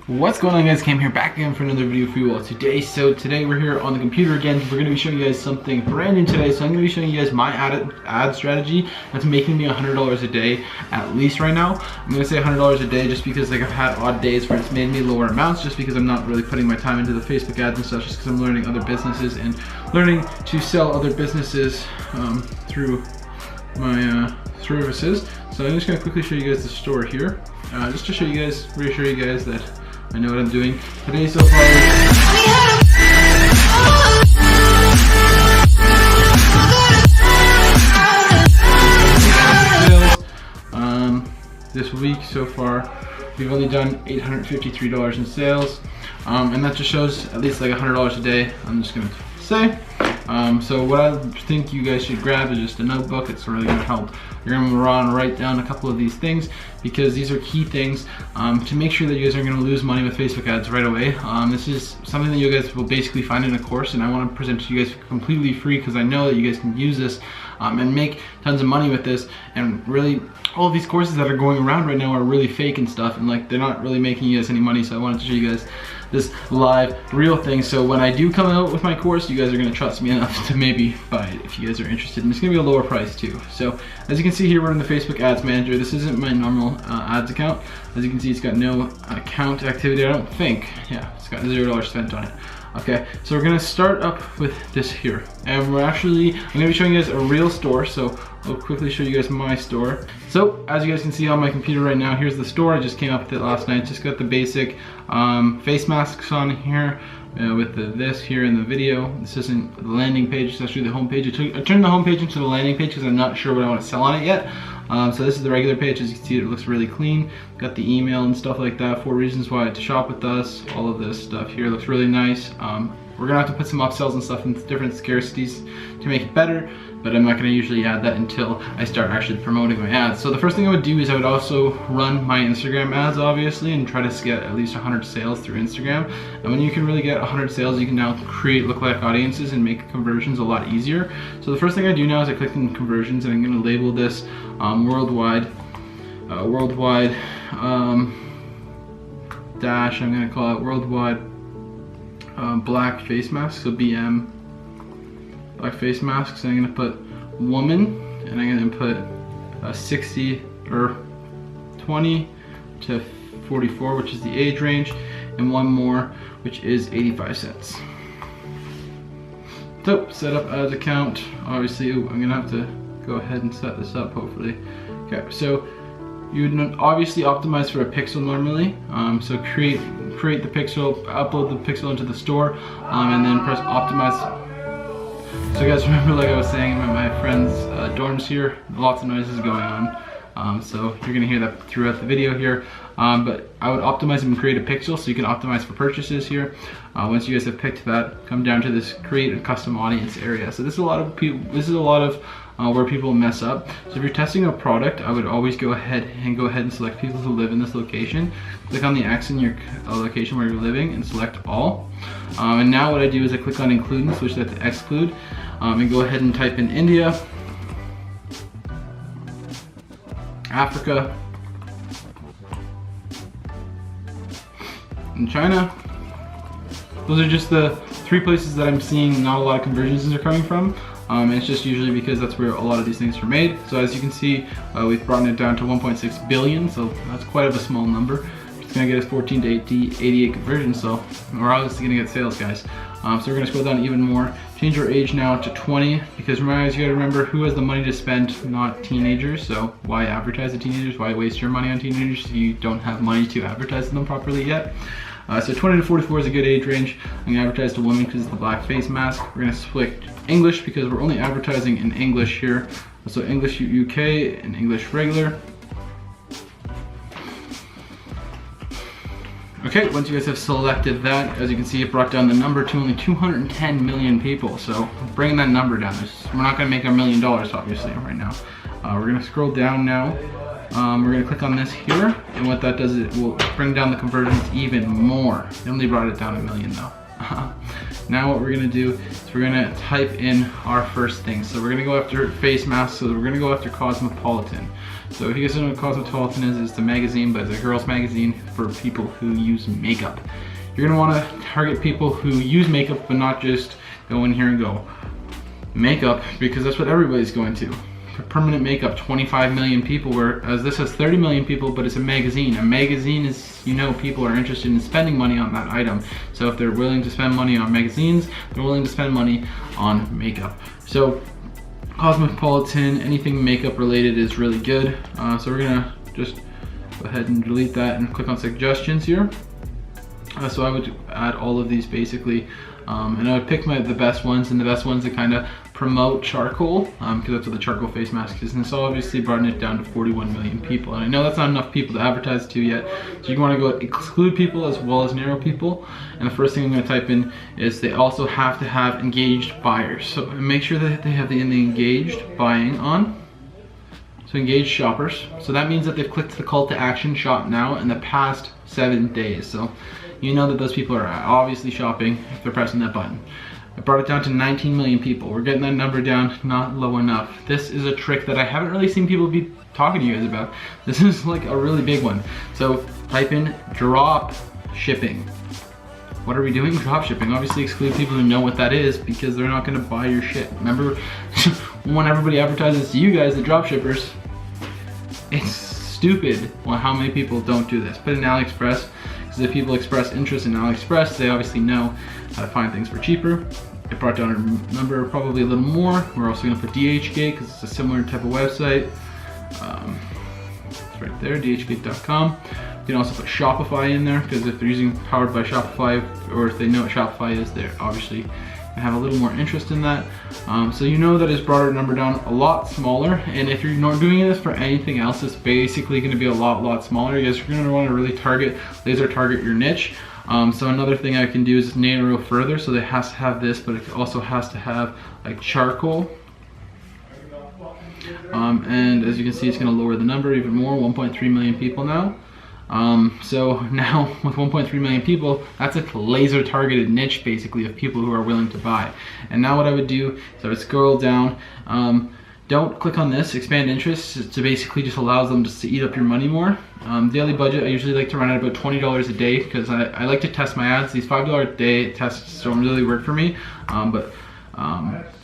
What's going on, guys? Cam here, back again for another video for you all today. Today we're here on the computer again. We're going to be showing you guys something brand new today. So I'm going to be showing you guys my ad strategy that's making me $100 a day at least right now. I'm going to say $100 a day just because like I've had odd days where it's made me lower amounts just because I'm not really putting my time into the Facebook ads and stuff, just because I'm learning other businesses and learning to sell other businesses through my services. So I'm just going to quickly show you guys the store here, just to show you guys, reassure you guys that I know what I'm doing today so far. This week so far, we've only done $853 in sales, and that just shows at least like $100 a day. I'm just gonna say. So what I think you guys should grab is just a notebook. It's really gonna help. You're gonna write down a couple of these things because these are key things to make sure that you guys aren't gonna lose money with Facebook ads right away. This is something that you guys will basically find in a course, and I wanna present to you guys completely free because I know that you guys can use this and make tons of money with this. And really, all of these courses that are going around right now are really fake and stuff, and like they're not really making you guys any money. So I wanted to show you guys this live real thing, so when I do come out with my course, you guys are gonna trust me enough to maybe buy it if you guys are interested, and it's gonna be a lower price too. So as you can see here, we're in the Facebook Ads Manager. This isn't my normal ads account. As you can see, it's got no account activity, I don't think. Yeah, it's got $0 spent on it. Okay, so we're gonna start up with this here, and I'm gonna be showing you guys a real store. So I'll quickly show you guys my store. So as you guys can see on my computer right now, here's the store. I just came up with it last night. Just got the basic face masks on here with this here in the video. This isn't the landing page, it's actually the home page. I turned the home page into the landing page because I'm not sure what I want to sell on it yet. So this is the regular page. As you can see, it looks really clean. Got the email and stuff like that, 4 reasons why to shop with us. All of this stuff here looks really nice. We're gonna have to put some upsells and stuff in different scarcities to make it better, but I'm not gonna usually add that until I start actually promoting my ads. So the first thing I would do is I would also run my Instagram ads, obviously, and try to get at least 100 sales through Instagram. And when you can really get 100 sales, you can now create lookalike audiences and make conversions a lot easier. So the first thing I do now is I click on conversions, and I'm gonna label this worldwide dash, I'm gonna call it worldwide black face mask, so BM black face masks. And I'm gonna put woman, and I'm gonna put 60 or 20 to 44, which is the age range, and one more, which is 85 cents. So set up ads account. Obviously, I'm gonna have to go ahead and set this up hopefully. Okay, so you would obviously optimize for a pixel normally. So create the pixel, upload the pixel into the store, and then press optimize. So guys, remember, like I was saying, my friend's dorms here, lots of noises going on. So you're gonna hear that throughout the video here. But I would optimize and create a pixel so you can optimize for purchases here. Once you guys have picked that, come down to this create a custom audience area. So this is a lot of where people mess up. So if you're testing a product, I would always go ahead and select people who live in this location. Click on the X in your location where you're living and select all. And now what I do is I click on include and switch that to exclude, and go ahead and type in India, Africa, and China. Those are just the 3 places that I'm seeing not a lot of conversions are coming from. And it's just usually because that's where a lot of these things are made. So as you can see, we've brought it down to 1.6 billion, so that's quite of a small number. It's gonna get us 14 to 88 conversions, so we're obviously gonna get sales, guys. So we're gonna scroll down even more. Change our age now to 20, because guys, you gotta remember who has the money to spend, not teenagers. So why advertise to teenagers? Why waste your money on teenagers if you don't have money to advertise them properly yet? So 20 to 44 is a good age range. I'm gonna advertise to women because it's the black face mask. We're gonna select English because we're only advertising in English here. So English UK and English regular. Okay, once you guys have selected that, as you can see, it brought down the number to only 210 million people. So bringing that number down. We're not gonna make our $1 million obviously right now. We're gonna scroll down now. We're gonna click on this here, and what that does is it will bring down the conversions even more. It only brought it down 1 million though. Now what we're gonna do is we're gonna type in our first thing. So we're gonna go after face masks, so we're gonna go after cosmopolitan. So if you guys don't know what Cosmopolitan is, it's a magazine, but it's a girls magazine for people who use makeup. You're gonna wanna target people who use makeup, but not just go in here and go makeup, because that's what everybody's going to. For permanent makeup, 25 million people, whereas this has 30 million people, but it's a magazine. A magazine is, you know, people are interested in spending money on that item. So if they're willing to spend money on magazines, they're willing to spend money on makeup. So Cosmopolitan, anything makeup related is really good. So we're gonna just go ahead and delete that and click on suggestions here. So I would add all of these basically, and I would pick the best ones, and the best ones that kind of promote charcoal, because that's what the charcoal face mask is. And so obviously brought it down to 41 million people. And I know that's not enough people to advertise to yet. So you want to go exclude people as well as narrow people. And the first thing I'm going to type in is they also have to have engaged buyers. So make sure that they have the engaged buying on. So engaged shoppers. So that means that they've clicked the call to action shop now in the past 7 days. So you know that those people are obviously shopping if they're pressing that button. I brought it down to 19 million people. We're getting that number down, not low enough. This is a trick that I haven't really seen people be talking to you guys about. This is like a really big one. So type in drop shipping. What are we doing? Drop shipping. Obviously exclude people who know what that is, because they're not gonna buy your shit. Remember when everybody advertises to you guys, the drop shippers, it's stupid how many people don't do this. Put in AliExpress, because if people express interest in AliExpress, they obviously know how to find things for cheaper. It brought down our number probably a little more. We're also gonna put DHgate, because it's a similar type of website. It's right there, dhgate.com. You can also put Shopify in there, because if they're using powered by Shopify, or if they know what Shopify is, they're obviously gonna have a little more interest in that. So you know that it's brought our number down a lot smaller, and if you're not doing this for anything else, it's basically gonna be a lot smaller. You guys are gonna wanna really laser target your niche. So another thing I can do is narrow further, so it has to have this, but it also has to have like charcoal. And as you can see, it's gonna lower the number even more, 1.3 million people now. So now with 1.3 million people, that's a laser targeted niche basically of people who are willing to buy. And now what I would do is I would scroll down, don't click on this, expand interests. It basically just allows them to eat up your money more. Daily budget, I usually like to run at about $20 a day, because I like to test my ads. These $5 a day tests don't really work for me, but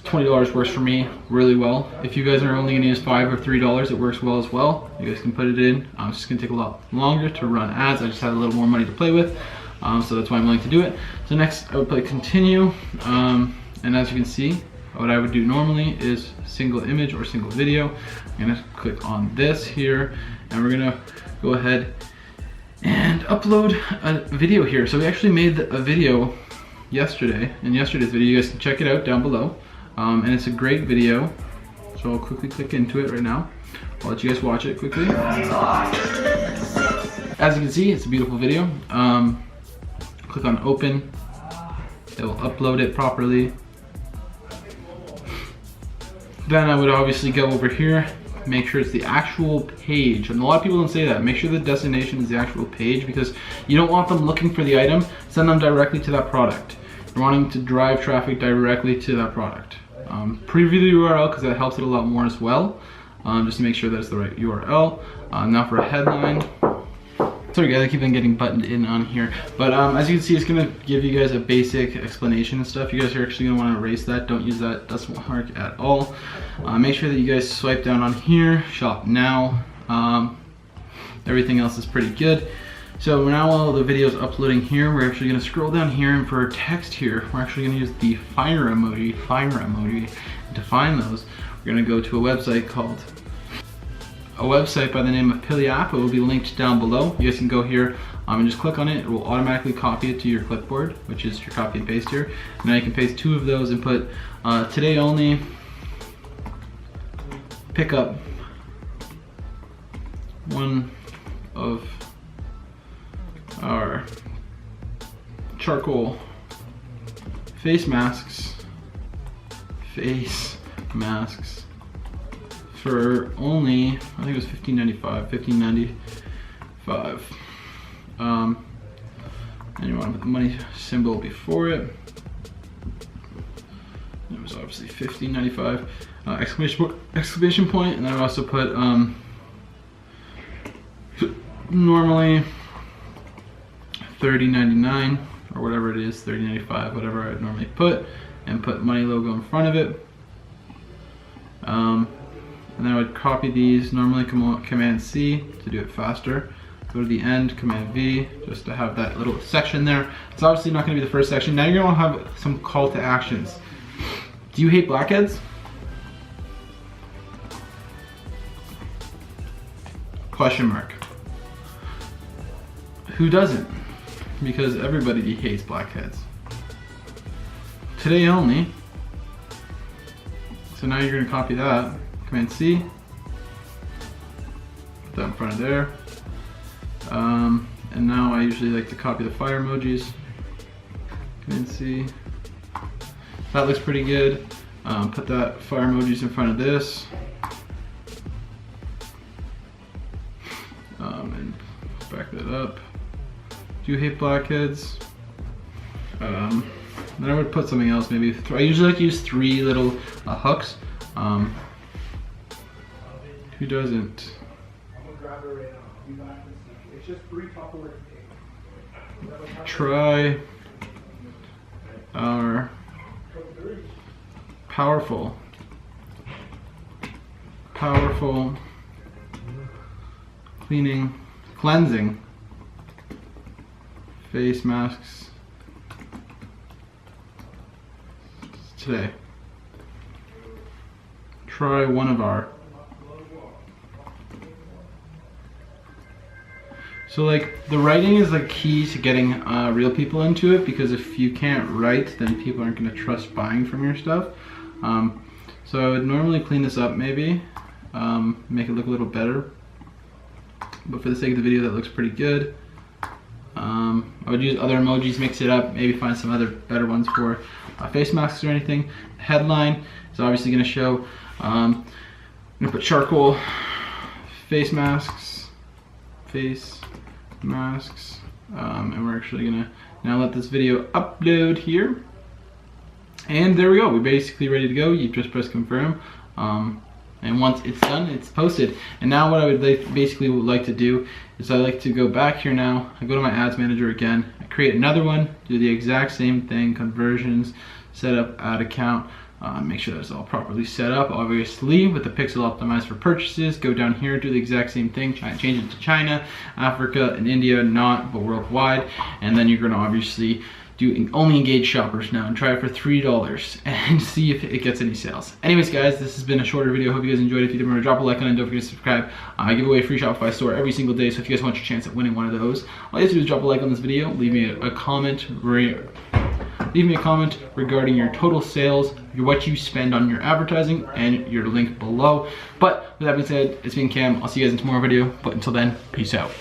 $20 works for me really well. If you guys are only gonna use $5 or $3, it works well as well. You guys can put it in. It's just gonna take a lot longer to run ads. I just have a little more money to play with, so that's why I'm willing to do it. So next, I would play continue, and as you can see, what I would do normally is single image or single video. I'm gonna click on this here, and we're gonna go ahead and upload a video here. So we actually made a video yesterday. In yesterday's video, you guys can check it out down below. And it's a great video. So I'll quickly click into it right now. I'll let you guys watch it quickly. As you can see, it's a beautiful video. Click on open. It will upload it properly. Then I would obviously go over here, make sure it's the actual page. And a lot of people don't say that. Make sure the destination is the actual page, because you don't want them looking for the item. Send them directly to that product. You're wanting to drive traffic directly to that product. Preview the URL, because that helps it a lot more as well. Just to make sure that it's the right URL. Now for a headline. Sorry guys, I keep on getting buttoned in on here. But as you can see, it's gonna give you guys a basic explanation and stuff. You guys are actually gonna wanna erase that. Don't use that, doesn't work at all. Make sure that you guys swipe down on here, shop now. Everything else is pretty good. So now while the video is uploading here, we're actually gonna scroll down here, and for text here, we're actually gonna use the fire emoji. And to find those, we're gonna go to a website by the name of Piliapp. It will be linked down below. You guys can go here and just click on it. It will automatically copy it to your clipboard, which is your copy and paste here. And now you can paste 2 of those and put today only, pick up 1 of our charcoal face masks for only, I think it was $15.95. And you want to put the money symbol before it. It was obviously $15.95. Exclamation point, and then I also put normally $30.99 or whatever it is, $30.95, whatever I would normally put, and put money logo in front of it. And then I would copy these, normally Command C to do it faster. Go to the end, Command V, just to have that little section there. It's obviously not gonna be the first section. Now you're gonna have some call to actions. Do you hate blackheads? Question mark. Who doesn't? Because everybody hates blackheads. Today only. So now you're gonna copy that. Command C. Put that in front of there. And now I usually like to copy the fire emojis. Command C. That looks pretty good. Put that fire emojis in front of this. And back that up. Do you hate blackheads? Then I would put something else, maybe. I usually like to use 3 little hooks. Who doesn't? Try our powerful cleansing face masks today. Try one of our. So like the writing is like key to getting real people into it, because if you can't write, then people aren't going to trust buying from your stuff. So I would normally clean this up, maybe make it look a little better, but for the sake of the video that looks pretty good. I would use other emojis, mix it up, maybe find some other better ones for face masks or anything. The headline is obviously going to show, I'm going to put charcoal face masks, and we're actually going to now let this video upload here. And there we go, we're basically ready to go. You just press confirm. And once it's done, it's posted. And now what I would basically like to do is I like to go back here now. I go to my ads manager again. I create another one, do the exact same thing, conversions, set up ad account, make sure that's all properly set up, obviously, with the pixel optimized for purchases. Go down here, do the exact same thing, change it to China, Africa, and India, not, but worldwide. And then you're gonna obviously only engage shoppers now and try it for $3 and see if it gets any sales. Anyways guys, this has been a shorter video. Hope you guys enjoyed it. If you did, remember to drop a like on it and don't forget to subscribe. I give away a free Shopify store every single day, so if you guys want your chance at winning one of those, all you have to do is drop a like on this video, leave me a comment regarding your total sales, what you spend on your advertising, and your link below. But with that being said, it's been Cam. I'll see you guys in tomorrow's video, but until then, peace out.